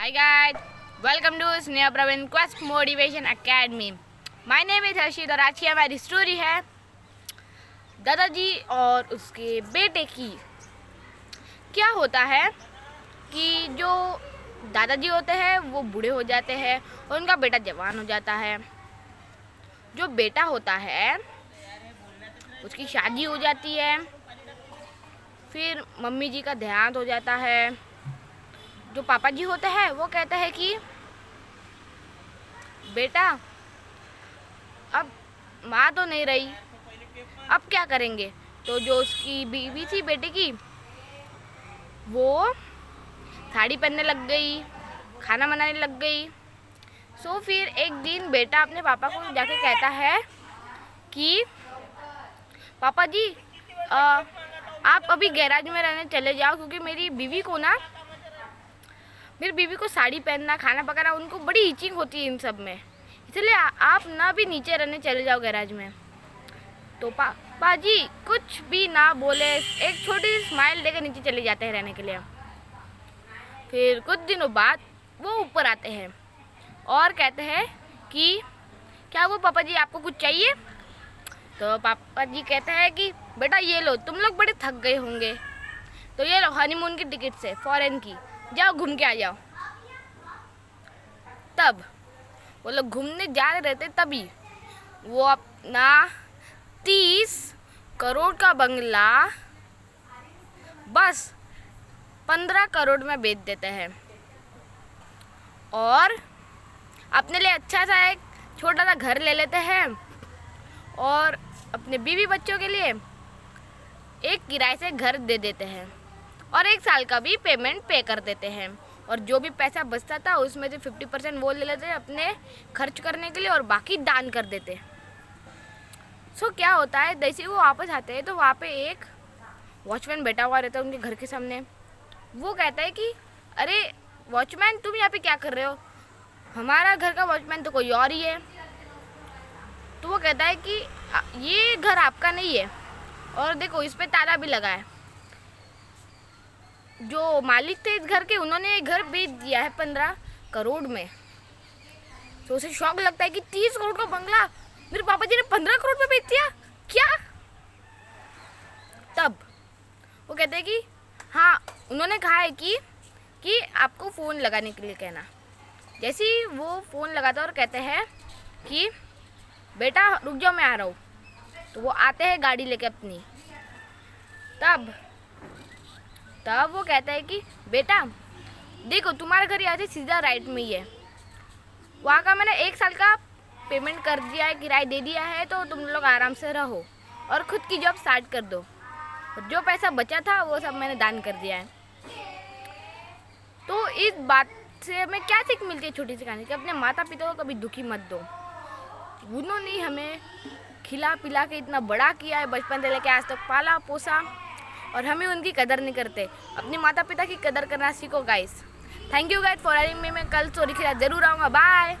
Hi guys, welcome to Sneha Praveen Quest Motivation Academy. My name is हर्षित और आज की हमारी स्टोरी है दादाजी और उसके बेटे की। क्या होता है कि जो दादाजी होते हैं वो बूढ़े हो जाते हैं और उनका बेटा जवान हो जाता है। जो बेटा होता है उसकी शादी हो जाती है, फिर मम्मी जी का देहांत हो जाता है। जो पापा जी होते हैं वो कहते हैं कि बेटा अब माँ तो नहीं रही, अब क्या करेंगे। तो जो उसकी बीवी थी बेटे की वो साड़ी पहनने लग गई, खाना बनाने लग गई। सो फिर एक दिन बेटा अपने पापा को जाके कहता है कि पापा जी आप अभी गैराज में रहने चले जाओ, क्योंकि मेरी बीवी को साड़ी पहनना, खाना पकाना उनको बड़ी इचिंग होती है इन सब में, इसलिए आप ना भी नीचे रहने चले जाओ गैराज में। तो पापा जी कुछ भी ना बोले, एक छोटी सी स्माइल देकर नीचे चले जाते हैं रहने के लिए। फिर कुछ दिनों बाद वो ऊपर आते हैं और कहते हैं कि क्या वो पापा जी आपको कुछ चाहिए। तो पापा जी कहते हैं कि बेटा ये लो, तुम लोग बड़े थक गए होंगे, तो ये लो हनीमून की टिकट से फॉरेन की, जाओ घूम के आ जाओ। तब वो लोग घूमने जा रहे थे, तभी वो अपना 30 करोड़ का बंगला बस 15 करोड़ में बेच देते हैं और अपने लिए अच्छा सा एक छोटा सा घर ले लेते हैं और अपने बीवी बच्चों के लिए एक किराए से घर दे देते हैं और 1 साल का भी पेमेंट पे कर देते हैं। और जो भी पैसा बचता था उसमें से 50% वो ले लेते हैं अपने खर्च करने के लिए और बाकी दान कर देते हैं। सो क्या होता है, जैसे वो वापस आते हैं तो वहाँ पे एक वॉचमैन बैठा हुआ रहता है उनके घर के सामने। वो कहता है कि अरे वॉचमैन तुम यहाँ पे क्या कर रहे हो, हमारा घर का वॉचमैन तो कोई और ही है। तो वो कहता है कि ये घर आपका नहीं है और देखो इस पे ताला भी लगा है। जो मालिक थे इस घर के उन्होंने ये घर बेच दिया है 15 करोड़ में। तो उसे शौक लगता है कि 30 करोड़ का बंगला मेरे पापा जी ने 15 करोड़ में बेच दिया क्या। तब वो कहते हैं कि हाँ, उन्होंने कहा है कि आपको फ़ोन लगाने के लिए कहना। जैसे ही वो फ़ोन लगाता है और कहते हैं कि बेटा रुक जाओ मैं आ रहा हूँ, तो वो आते हैं गाड़ी लेके अपनी। तब वो कहता है कि बेटा देखो तुम्हारा घर यहाँ से सीधा राइट में ही है, वहाँ का मैंने 1 साल का पेमेंट कर दिया है, किराया दे दिया है, तो तुम लोग आराम से रहो और ख़ुद की जॉब स्टार्ट कर दो। और जो पैसा बचा था वो सब मैंने दान कर दिया है। तो इस बात से हमें क्या सीख मिलती है, छोटी सी कहानी, कि अपने माता पिता को कभी दुखी मत दो। उन्होंने हमें खिला पिला के इतना बड़ा किया है, बचपन से लेके आज तक पाला पोसा, और हमें उनकी कदर नहीं करते। अपने माता पिता की कदर करना सीखो guys. Thank you guys for having me. मैं कल स्टोरी के साथ ज़रूर आऊँगा। बाय।